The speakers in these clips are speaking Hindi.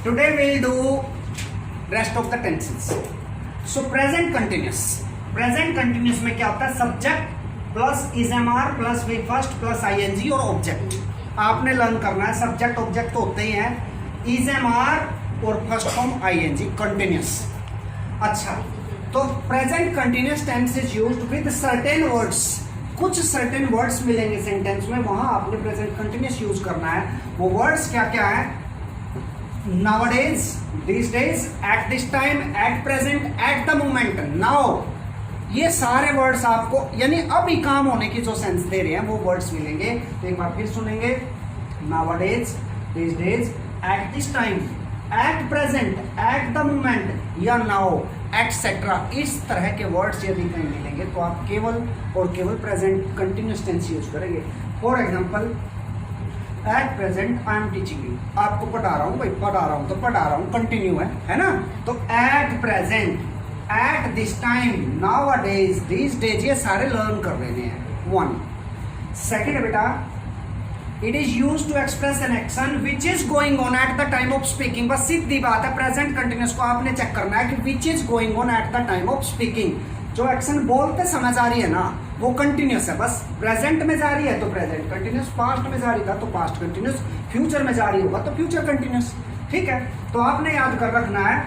Today we'll do rest of the tenses. So present continuous. Present continuous में क्या होता है? Subject plus is am are plus V first plus ING और ऑब्जेक्ट. आपने लर्न करना है. सब्जेक्ट ऑब्जेक्ट तो होते ही हैं, इजएमआर और फर्स्ट फॉर्म आईएनजी कंटिन्यूस. अच्छा, तो present continuous tense is used with certain words. कुछ सर्टेन वर्ड्स मिलेंगे सेंटेंस में, वहां आपने प्रेजेंट कंटिन्यूस यूज करना है. वो वर्ड्स क्या क्या है? nowadays, these days, at this time, at present, at the moment, now. ये सारे वर्ड्स आपको यानी अभी काम होने की जो सेंस दे रहे हैं वो वर्ड्स मिलेंगे. तो एक बार फिर सुनेंगे. nowadays, these days, at this time, at present, at the moment या now, etc. इस तरह के वर्ड्स यदि कहीं मिलेंगे तो आप केवल और केवल प्रेजेंट कंटिन्यूस टेंस यूज करेंगे. For example, at present I am teaching you. आपको पढ़ा रहा हूँ भाई, पढ़ा रहा हूँ तो पढ़ा रहा हूँ, कंटिन्यू है ना. तो at present, at this time, nowadays, this days, ये सारे लर्न कर लेने हैं. वन. सेकेंड बेटा, it is use to express an action which is going on at the time of speaking. बस सीधी बात है, प्रेजेंट कंटिन्यूस को आपने चेक करना है कि विच is going on at the time of speaking. जो एक्शन बोलते समय जारी है ना वो कंटिन्यूस है. बस प्रेजेंट में जारी है तो प्रेजेंट कंटिन्यूस, पास्ट में जारी था तो पास्ट कंटिन्यूस, फ्यूचर में जारी होगा तो फ्यूचर कंटिन्यूस. ठीक है, तो आपने याद कर रखना है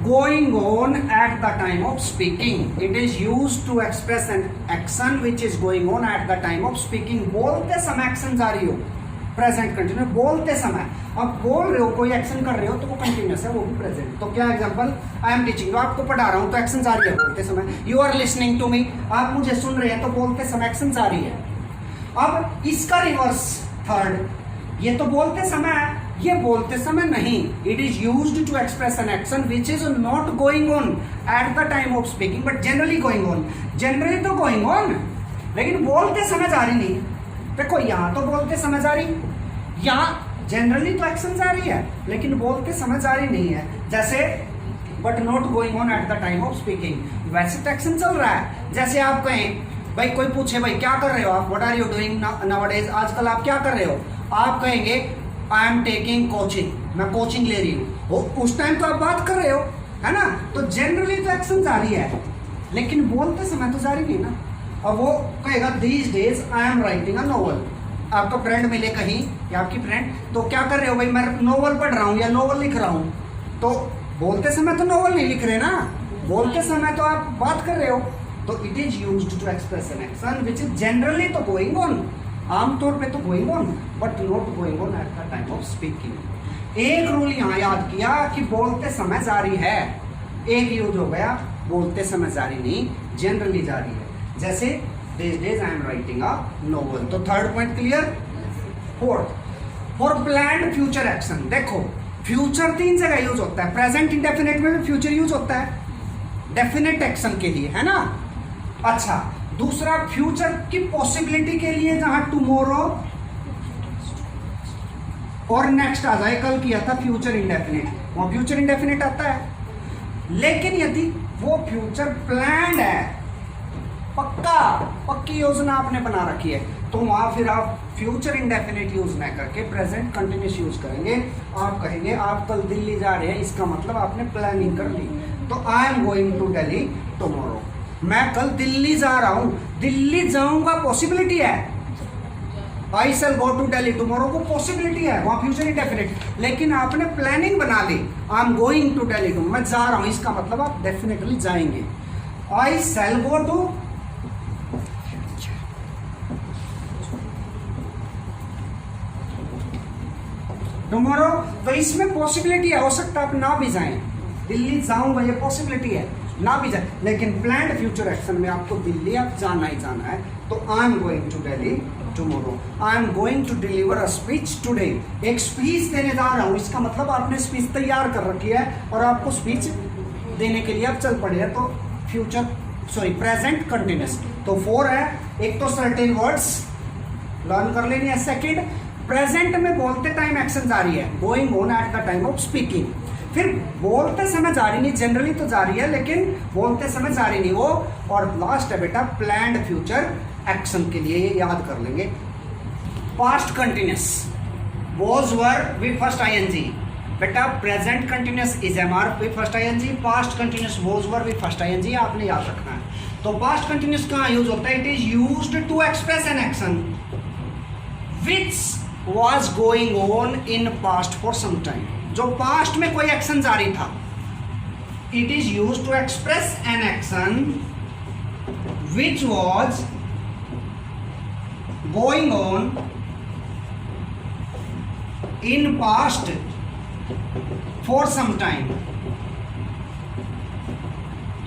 going on at the time of speaking. It is use to express an action which is going on at the time of speaking. बोलते समय एक्शन जारी हो, प्रेजेंट कंटिन्यूस. बोलते समय अब बोल रहे हो, कोई एक्शन कर रहे हो तो वो कंटिन्यूस है, वो भी प्रेजेंट. तो क्या एग्जांपल? आई एम टीचिंग, तो आपको पढ़ा रहा हूं तो एक्शन जारी है बोलते समय. You are listening to me, आप मुझे सुन रहे हैं तो बोलते समय एक्शन जारी है. अब इसका रिवर्स थर्ड, ये तो बोलते समय है, ये बोलते समय नहीं. It is used to express an action which is not going on at the time of speaking but generally going on. Generally तो गोइंग ऑन लेकिन बोलते समय जारी नहीं. देखो यहां तो बोलते समय जारी, यहाँ जनरली तो एक्शन जारी है लेकिन बोलते समय जारी नहीं है. जैसे but not going on at the time of speaking, वैसे तो एक्शन चल रहा है. जैसे आप कहें भाई, कोई पूछे भाई क्या कर रहे हो आप, what are you doing nowadays, आजकल आप क्या कर रहे हो, आप कहेंगे आई एम टेकिंग कोचिंग, मैं कोचिंग ले रही हूँ. उस टाइम तो आप बात कर रहे हो, है ना. तो जनरली तो एक्शन जारी है लेकिन बोलते समय तो जारी नहीं ना. और वो कहेगा these days I am writing a novel. आपका फ्रेंड मिले कहीं या आपकी फ्रेंड, तो क्या कर रहे हो भाई, मैं नोवेल पढ़ रहा हूँ या नोवेल लिख रहा हूँ. तो बोलते समय तो नोवेल नहीं लिख रहे ना, बोलते समय तो आप बात कर रहे हो. तो it is used to express an action which is generally तो गोइंग ऑन, आमतौर पे तो going on but not going on at the time of speaking. एक रूल यहाँ याद किया कि बोलते समय जारी है, एक यूज हो गया बोलते समय जारी नहीं, जनरली जारी है. जैसे these days I am writing a novel. तो third point clear. Fourth, for planned future action. देखो फ्यूचर तीन जगह यूज होता है, प्रेजेंट इंडेफिनिट में भी फ्यूचर यूज होता है डेफिनेट एक्शन के लिए, है ना. अच्छा, दूसरा फ्यूचर की पॉसिबिलिटी के लिए जहां टुमारो और नेक्स्ट आ जाए, कल किया था फ्यूचर इंडेफिनिट, वहां फ्यूचर इंडेफिनिट आता है. लेकिन यदि वो फ्यूचर प्लान्ड है, पक्की योजना आपने बना रखी है, तो वहां फिर आप फ्यूचर इंडेफिनिट यूज न करके प्रेजेंट कंटिन्यूस यूज करेंगे. आप कहेंगे आप कल दिल्ली जा रहे हैं, इसका मतलब आपने प्लानिंग कर ली. तो I am going to Delhi tomorrow, मैं कल दिल्ली जा रहा हूं, दिल्ली जाऊंगा पॉसिबिलिटी है. I shall go to Delhi tomorrow को पॉसिबिलिटी है, वहां फ्यूचर इंडेफिनिट. लेकिन आपने प्लानिंग बना ली, I am going to Delhi, मैं जा रहा हूं, इसका मतलब आप डेफिनेटली जाएंगे. आई शैल गो टू टुमारो, तो इसमें पॉसिबिलिटी है, हो सकता है आप ना भी जाएं. दिल्ली जाऊंगा ये पॉसिबिलिटी है, ना भी जाए. लेकिन प्लान्ड फ्यूचर एक्शन में आपको दिल्ली आप जाना ही जाना है. तो I am going to Delhi tomorrow, I am going to deliver a speech today. एक स्पीच देने जा रहा हूं, इसका मतलब आपने स्पीच तैयार कर रखी है और आपको स्पीच देने के लिए आप चल पड़े हैं. तो फ्यूचर प्रेजेंट कंटिन्यूस. तो फोर है, एक तो सर्टेन वर्ड्स लर्न कर लेनी है. सेकेंड, प्रेजेंट में बोलते टाइम एक्शन जारी है, going on at the time of speaking. फिर बोलते समय जारी नहीं, जनरली तो जारी है लेकिन बोलते समय जारी नहीं वो. और लास्ट है बेटा प्लान्ड फ्यूचर एक्शन के लिए, ये याद कर लेंगे. Past continuous, was were V first ING, बेटा present continuous is am are with first ING, past continuous was were with first ING, आपने याद रखना है। तो पास्ट कंटिन्यूस कहाँ यूज होता है? It is used to express an action which was going on in past for some time. जो पास्ट में कोई एक्शन जारी था, it is used to express an action which was going on in past for some time.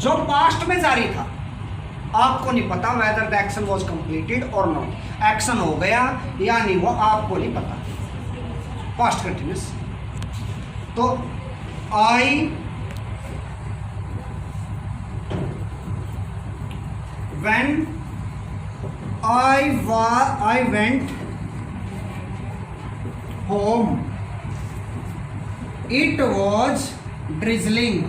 जो पास्ट में जारी था, आपको नहीं पता whether the action was completed और नॉट, एक्शन हो गया या नहीं हुआ आपको नहीं पता, पास्ट कंटिन्यूस। तो I when I went home it was drizzling.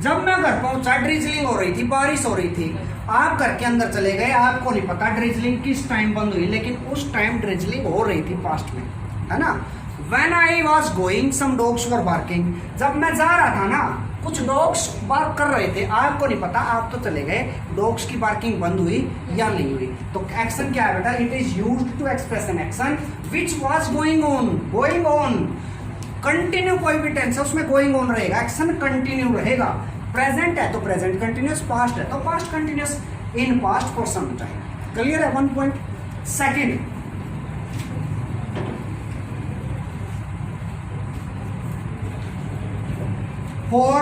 जब मैं घर पहुंचा ड्रिजलिंग हो रही थी, बारिश हो रही थी। आप घर के अंदर चले गए, आपको नहीं पता ड्रिजलिंग किस टाइम बंद हुई, लेकिन उस टाइम ड्रिजलिंग हो रही थी पास्ट में, है ना। When I was going, some dogs were barking. जब मैं जा रहा था ना, कुछ डॉग्स बार्क कर रहे थे, आपको नहीं पता, आप तो चले गए, डॉग्स की बार्किंग बंद हुई या नहीं हुई। तो एक्शन क्या है बेटा? It is used to express an action which was going on. Going on continue, कोई भी टेंस है उसमें गोइंग ऑन रहेगा, एक्शन कंटिन्यू रहेगा। प्रेजेंट है तो प्रेजेंट कंटिन्यूस, पास्ट है तो past continuous, in past for some time. Clear है? 1 point. Second, for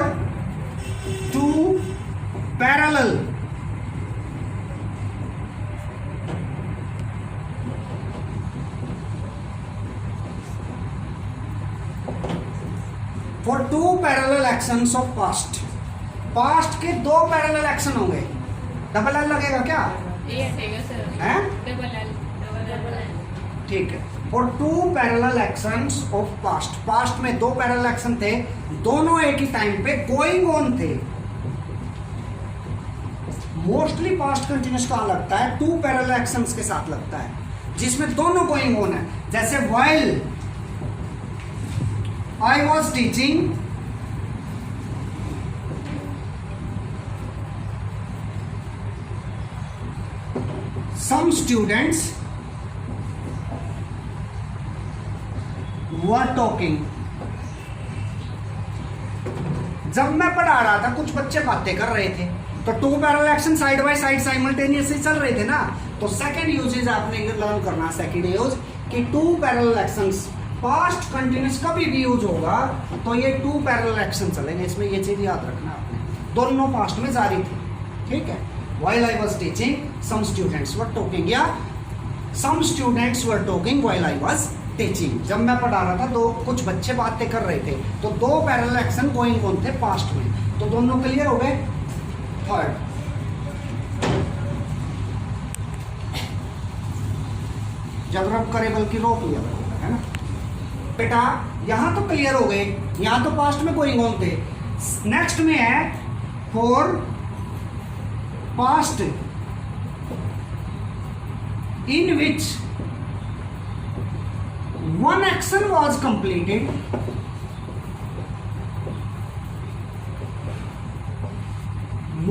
two parallel actions of past। Past के 2 पैरेलल एक्शन होंगे, डबल एल लगेगा क्या? हैं? ठीक है। For 2 parallel actions of past, past में 2 पैरेलल एक्शन थे, दोनों एक ही टाइम पे गोइंग ऑन थे। मोस्टली पास्ट कंटिन्यूस कहां लगता है? 2 पैरेलल एक्शंस के साथ लगता है, जिसमें दोनों गोइंग ऑन है। जैसे while I was teaching some students were talking। जब मैं पढ़ा रहा था, कुछ बच्चे बातें कर रहे थे, तो 2 parallel action side by side simultaneously चल रहे थे ना। तो सेकंड यूजेज आपने लर्न करना, सेकंड यूज कि 2 पैरेलल एक्शंस पास्ट कंटिन्यूस कभी भी यूज होगा तो ये 2 पैरेलल एक्शन चलेंगे। इसमें ये चीज याद रखना आपने, दोनों पास्ट में जारी थे, ठीक है। While I was teaching, some students were talking, या some students were talking while I was teaching। जब मैं पढ़ा रहा था, कुछ बच्चे बातें कर रहे थे, तो 2 पैरेलल एक्शन गोइंग ऑन थे पास्ट में, तो दोनों क्लियर हो गए। थर्ड, जब रब करे बल्कि रोक लिया, है ना बेटा। यहां तो क्लियर हो गए, यहां तो पास्ट में गोइंग ऑन थे। नेक्स्ट में है for past in which one action was completed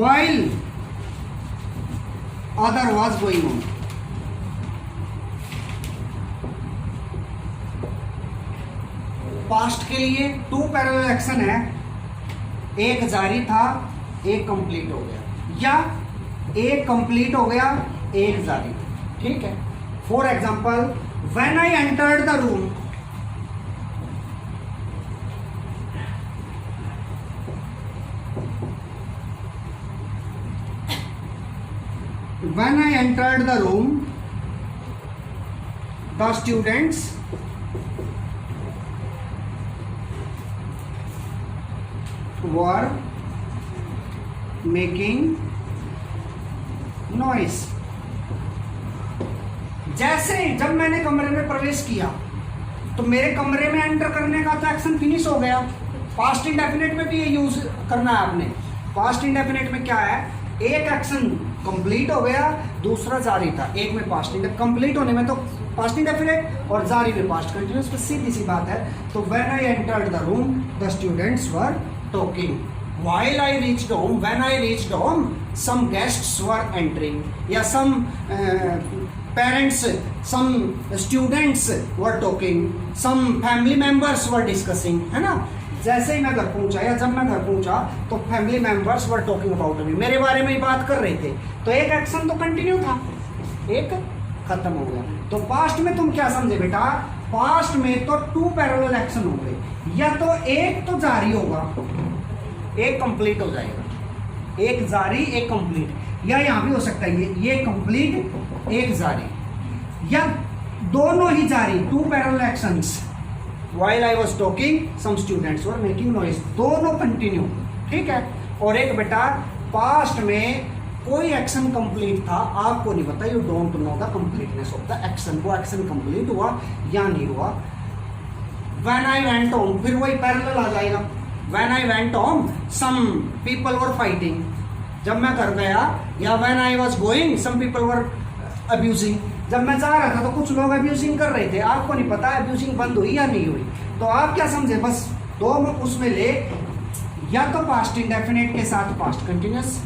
while other was going on। Past के लिए 2 पैरेलल एक्शन है, एक जारी था, एक कंप्लीट हो गया, या एक कंप्लीट हो गया, एक जारी, ठीक है। For example, when I entered the room, when I entered the room, the students were making noise। जैसे जब मैंने कमरे में प्रवेश किया, तो मेरे कमरे में एंटर करने का तो एक्शन फिनिश हो गया। पास्ट इंडेफिनिट में भी ये यूज करना है आपने। पास्ट इंडेफिनिट में क्या है? एक एक्शन कंप्लीट हो गया, दूसरा जारी था, एक में पास्ट इंडेफिनिट, कंप्लीट होने में तो पास्ट इंडेफिनिट और जारी में पास्ट कंटिन्यूअस, तो सीधी सी बात है। तो when I entered the room the students were talking, while I reached home, when I reached home, some guests were entering, या some parents, some students were talking, some family members were discussing, है ना। जैसे ही मैं घर पहुंचा या जब मैं घर पहुंचा तो family members were talking about me, मेरे बारे में ही बात कर रहे थे, तो एक एक्शन तो कंटिन्यू था, एक खत्म हो गया। तो पास्ट में तुम क्या समझे बेटा, पास्ट में तो टू पैरेलल एक्शन होंगे, या तो एक तो जारी होगा, एक कंप्लीट हो जाएगा, एक जारी एक कंप्लीट, या यहां भी हो सकता है ये कंप्लीट एक जारी, या दोनों ही जारी, two parallel actions. While I was talking, some students were making noise, दोनों कंटिन्यू, ठीक है। और एक बेटा पास्ट में कोई एक्शन कंप्लीट था, आपको नहीं पता, you don't know the completeness of the action, वो एक्शन कंप्लीट हुआ या नहीं हुआ। When I went home, फिर वही पैरेलल आ जाएगा। When I went home, some people were fighting, जब मैं घर गया, या when I was going, some people were abusing, जब मैं जा रहा था तो कुछ लोग अब्यूजिंग कर रहे थे, आपको नहीं पता अब्यूजिंग बंद हुई या नहीं हुई। तो आप क्या समझे, बस दो उसमें ले, या तो पास्ट इंडेफिनिट के साथ पास्ट कंटिन्यूअस,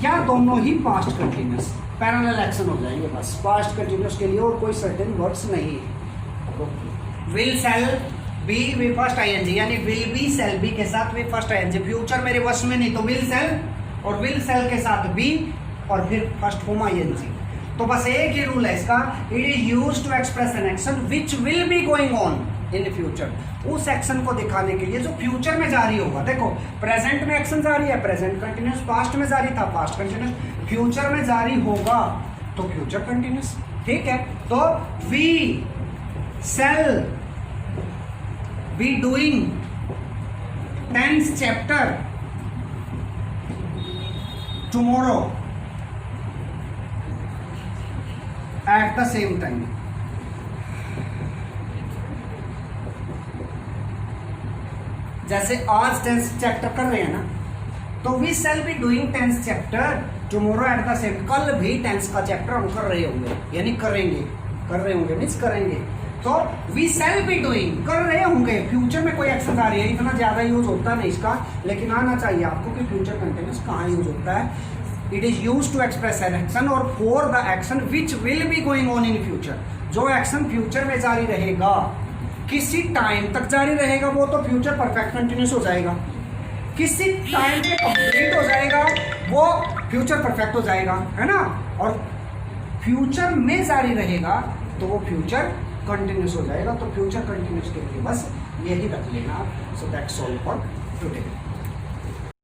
या दोनों ही पास्ट कंटिन्यूअस, पैरेलल एक्शन हो जाएंगे बस पास्ट कंटिन्यूअस के लिए, और कोई सर्टेन वर्ड्स नहीं है। Will shall be V first ING, यानी विल बी सेल बी के साथ वी फर्स्ट आईएनजी, फ्यूचर मेरे वश में नहीं, तो विल सेल और विल सेल के साथ बी और फिर फर्स्ट फॉर्म आईएनजी। तो बस एक ही रूल है इसका, it is used to express an action which will be going on in future, उस एक्शन को दिखाने के लिए जो फ्यूचर में जारी होगा। देखो प्रेजेंट में एक्शन जारी है, प्रेजेंट कंटिन्यूअस, पास्ट में जारी था, पास्ट कंटिन्यूअस, फ्यूचर में जारी होगा तो फ्यूचर कंटिन्यूअस, ठीक है। तो we shall be doing 10th chapter tomorrow at the same time, जैसे आज 10th चैप्टर कर रहे हैं ना, तो we shall be doing 10th chapter tomorrow at the same, कल भी 10th का चैप्टर हम कर रहे होंगे, यानी करेंगे, कर रहे होंगे मीन्स करेंगे। तो वी शैल बी डूइंग, कर रहे होंगे, फ्यूचर में कोई एक्शन आ रही है, इतना ज्यादा यूज होता नहीं इसका, लेकिन आना चाहिए आपको कि फ्यूचर कंटिन्यूअस कहाँ यूज होता है। It is use to express an action और for the action which will be going on in future, जो एक्शन फ्यूचर में जारी रहेगा, किसी टाइम तक जारी रहेगा, वो तो फ्यूचर परफेक्ट कंटिन्यूस हो जाएगा, किसी टाइम पे कंप्लीट हो जाएगा, वो फ्यूचर परफेक्ट हो जाएगा, है ना। और फ्यूचर में जारी रहेगा तो वो फ्यूचर कंटिन्यूस हो जाएगा। तो फ्यूचर कंटिन्यूस के लिए बस यही रख लेना। So that's all for today.